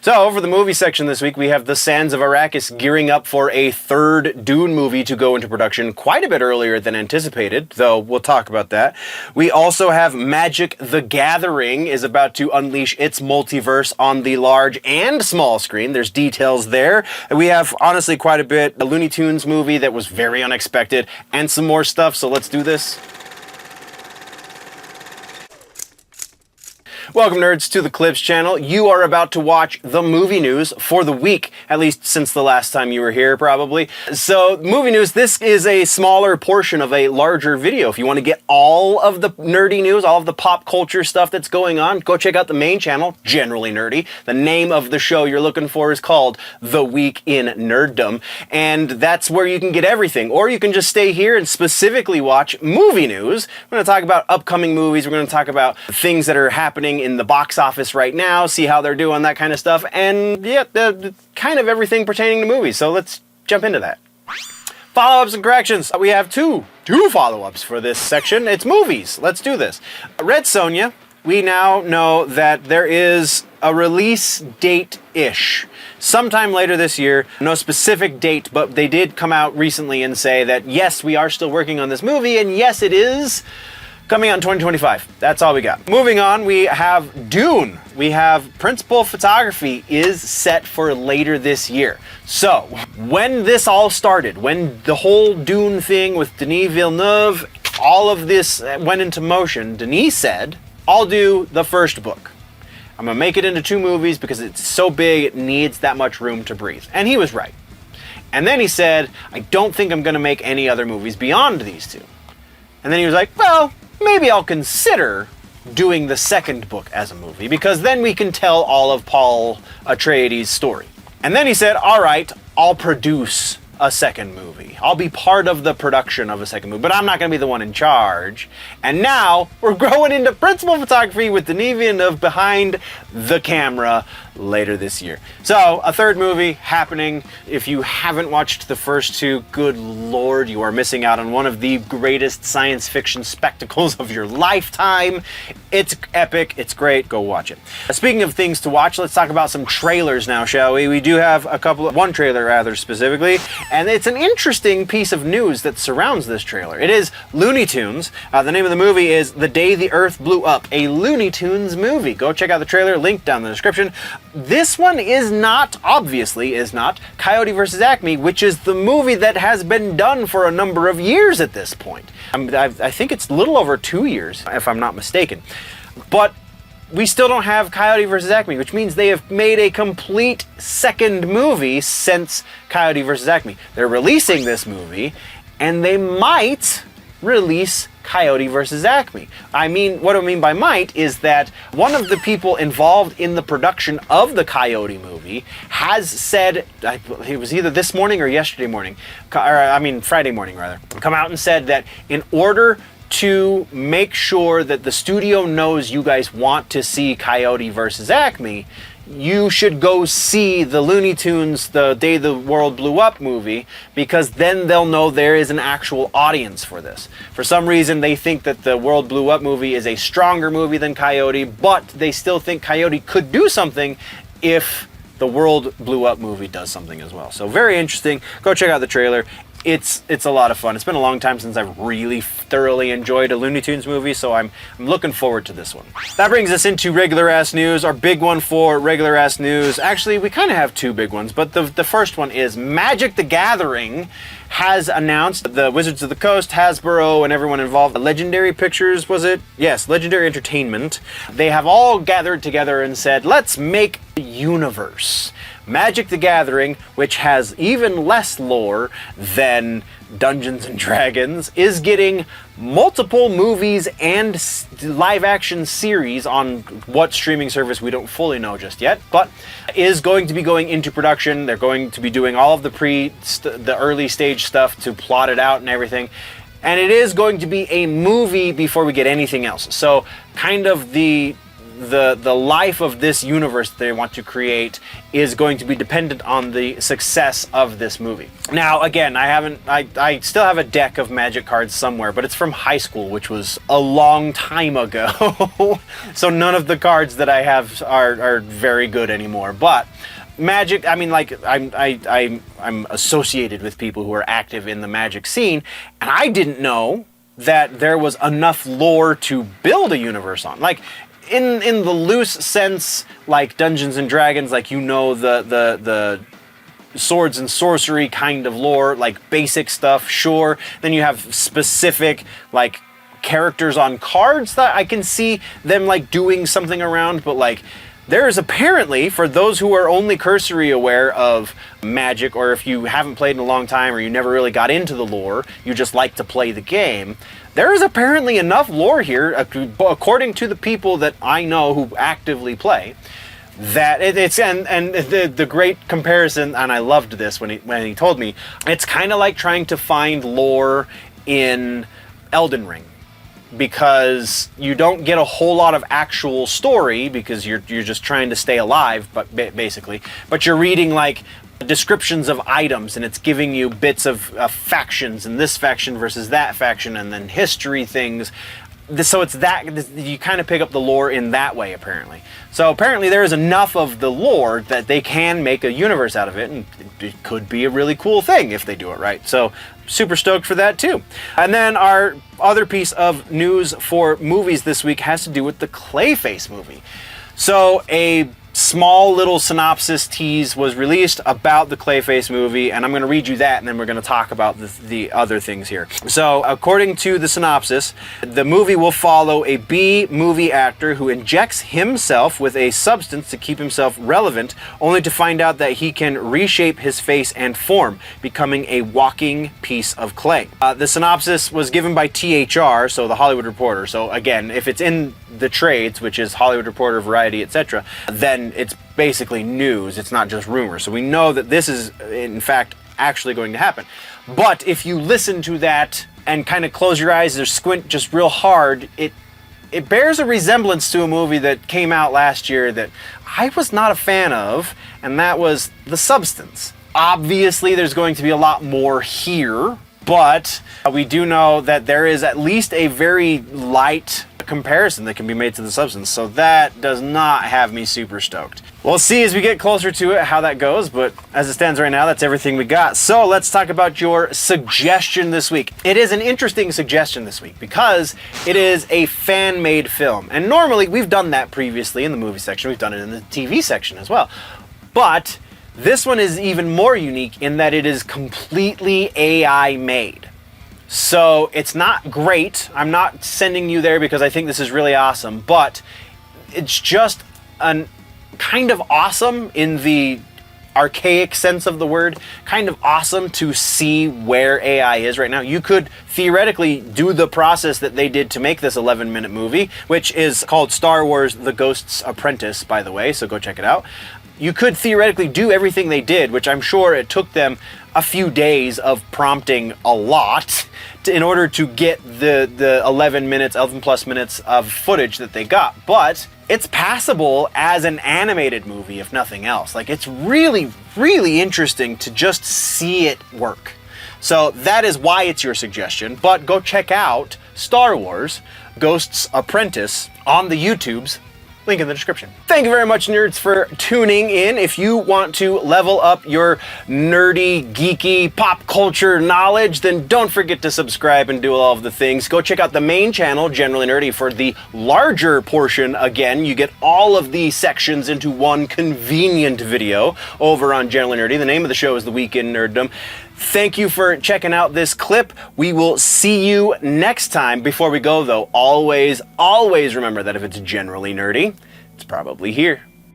So, for the movie section this week, we have The Sands of Arrakis gearing up for a third Dune movie to go into production quite a bit earlier than anticipated, though we'll talk about that. We also have Magic the Gathering is about to unleash its multiverse on the large and small screen. There's details there. We have, honestly, quite a bit. A Looney Tunes movie that was very unexpected, and some more stuff, so let's do this. Welcome, nerds, to the Clips channel. You are about to watch the movie news for the week, at least since the last time you were here, probably. So, movie news, this is a smaller portion of a larger video. If you want to get all of the nerdy news, all of the pop culture stuff that's going on, go check out the main channel, Generally Nerdy. The name of the show you're looking for is called The Week in Nerddom, and that's where you can get everything. Or you can just stay here and specifically watch movie news. We're going to talk about upcoming movies, we're going to talk about things that are happening in the box office right now, see how they're doing, that kind of stuff, and yeah, kind of everything pertaining to movies. So let's jump into that. Follow-ups and corrections. We have two follow-ups for this section. It's movies. Let's do this. Red Sonja, we now know that there is a release date-ish. Sometime later this year, no specific date, but they did come out recently and say that yes, we are still working on this movie, and yes, it is coming out in 2025. That's all we got. Moving on, we have Dune. We have principal photography is set for later this year. So, when this all started, when the whole Dune thing with Denis Villeneuve, all of this went into motion, Denis said, I'll do the first book. I'm gonna make it into 2 movies because it's so big, it needs that much room to breathe. And he was right. And then he said, I don't think I'm gonna make any other movies beyond these 2. And then he was like, well, maybe I'll consider doing the second book as a movie, because then we can tell all of Paul Atreides' story. And then he said, all right, I'll produce a second movie. I'll be part of the production of a second movie, but I'm not going to be the one in charge. And now we're growing into principal photography with Denis Villeneuve behind the camera later this year. So, a third movie happening. If you haven't watched the first 2, good lord, you are missing out on one of the greatest science fiction spectacles of your lifetime. It's epic, it's great, go watch it. Speaking of things to watch, let's talk about some trailers now, shall we? We do have one trailer rather specifically, and it's an interesting piece of news that surrounds this trailer. It is Looney Tunes. The name of the movie is The Day the Earth Blew Up, a Looney Tunes movie. Go check out the trailer, link down in the description. This one is not, obviously, Coyote vs. Acme, which is the movie that has been done for a number of years at this point. I think it's a little over 2 years, if I'm not mistaken. But we still don't have Coyote vs. Acme, which means they have made a complete second movie since Coyote vs. Acme. They're releasing this movie, and they might release Coyote vs. Acme. What I mean by might is that one of the people involved in the production of the Coyote movie has said, it was either this morning or yesterday morning, Friday morning rather, come out and said that in order to make sure that the studio knows you guys want to see Coyote vs. Acme, you should go see the Looney Tunes The Day the World Blew Up movie, because then they'll know there is an actual audience for this. For some reason, they think that the World Blew Up movie is a stronger movie than Coyote, but they still think Coyote could do something if the World Blew Up movie does something as well. So very interesting. Go check out the trailer. It's a lot of fun. It's been a long time since I've really thoroughly enjoyed a Looney Tunes movie, so I'm looking forward to this one. That brings us into regular ass news. Our big one for regular ass news. Actually, we kind of have 2 big ones, but the first one is Magic the Gathering has announced, the Wizards of the Coast, Hasbro, and everyone involved. Legendary Pictures, was it? Yes, Legendary Entertainment. They have all gathered together and said, let's make a universe. Magic the Gathering, which has even less lore than Dungeons and Dragons, is getting multiple movies and live-action series on what streaming service we don't fully know just yet, but is going to be going into production. They're going to be doing all of the early stage stuff to plot it out and everything. And it is going to be a movie before we get anything else. So kind of the the life of this universe that they want to create is going to be dependent on the success of this movie. Now, again, I still have a deck of Magic cards somewhere, but it's from high school, which was a long time ago. So none of the cards that I have are very good anymore. But Magic, I mean, like, I'm associated with people who are active in the Magic scene, and I didn't know that there was enough lore to build a universe on. Like, in the loose sense, like Dungeons and Dragons, like, you know, the swords and sorcery kind of lore, like basic stuff, sure. Then you have specific, like, characters on cards that I can see them, like, doing something around, but, like, there is apparently, for those who are only cursory aware of Magic, or if you haven't played in a long time or you never really got into the lore, you just like to play the game, there is apparently enough lore here, according to the people that I know who actively play, that it's the great comparison, and I loved this when he told me, it's kind of like trying to find lore in Elden Ring, because you don't get a whole lot of actual story because you're just trying to stay alive, but basically, but you're reading like descriptions of items, and it's giving you bits of factions, and this faction versus that faction, and then history things. So it's that you kind of pick up the lore in that way, apparently. So apparently there is enough of the lore that they can make a universe out of it, and it could be a really cool thing if they do it right. So super stoked for that too. And then our other piece of news for movies this week has to do with the Clayface movie. So a small little synopsis tease was released about the Clayface movie, and I'm going to read you that, and then we're going to talk about the other things here. So, according to the synopsis, the movie will follow a B-movie actor who injects himself with a substance to keep himself relevant, only to find out that he can reshape his face and form, becoming a walking piece of clay. The synopsis was given by THR, so the Hollywood Reporter. So, again, if it's in the trades, which is Hollywood Reporter, Variety, etc., then it's basically news. It's not just rumors. So we know that this is, in fact, actually going to happen. But if you listen to that and kind of close your eyes or squint just real hard, it bears a resemblance to a movie that came out last year that I was not a fan of, and that was The Substance. Obviously, there's going to be a lot more here, but we do know that there is at least a very light comparison that can be made to The Substance, so that does not have me super stoked. We'll see as we get closer to it how that goes, but as it stands right now, that's everything we got. So let's talk about your suggestion this week. It is an interesting suggestion this week because it is a fan-made film, and normally we've done that previously in the movie section, we've done it in the TV section as well, but this one is even more unique in that it is completely AI made. So it's not great. I'm not sending you there because I think this is really awesome, but it's just an kind of awesome in the archaic sense of the word, kind of awesome to see where AI is right now. You could theoretically do the process that they did to make this 11-minute movie, which is called Star Wars: The Ghost's Apprentice, by the way, so go check it out. You could theoretically do everything they did, which I'm sure it took them a few days of prompting a lot in order to get the 11 plus minutes of footage that they got. But it's passable as an animated movie, if nothing else. Like, it's really, really interesting to just see it work. So that is why it's your suggestion, but go check out Star Wars: Ghost's Apprentice on the YouTubes. Link in the description. Thank you very much, nerds, for tuning in. If you want to level up your nerdy, geeky, pop culture knowledge, then don't forget to subscribe and do all of the things. Go check out the main channel, Generally Nerdy, for the larger portion. Again, you get all of the sections into one convenient video over on Generally Nerdy. The name of the show is The Week in Nerddom. Thank you for checking out this clip. We will see you next time. Before we go, though, always remember that if it's generally nerdy, it's probably here.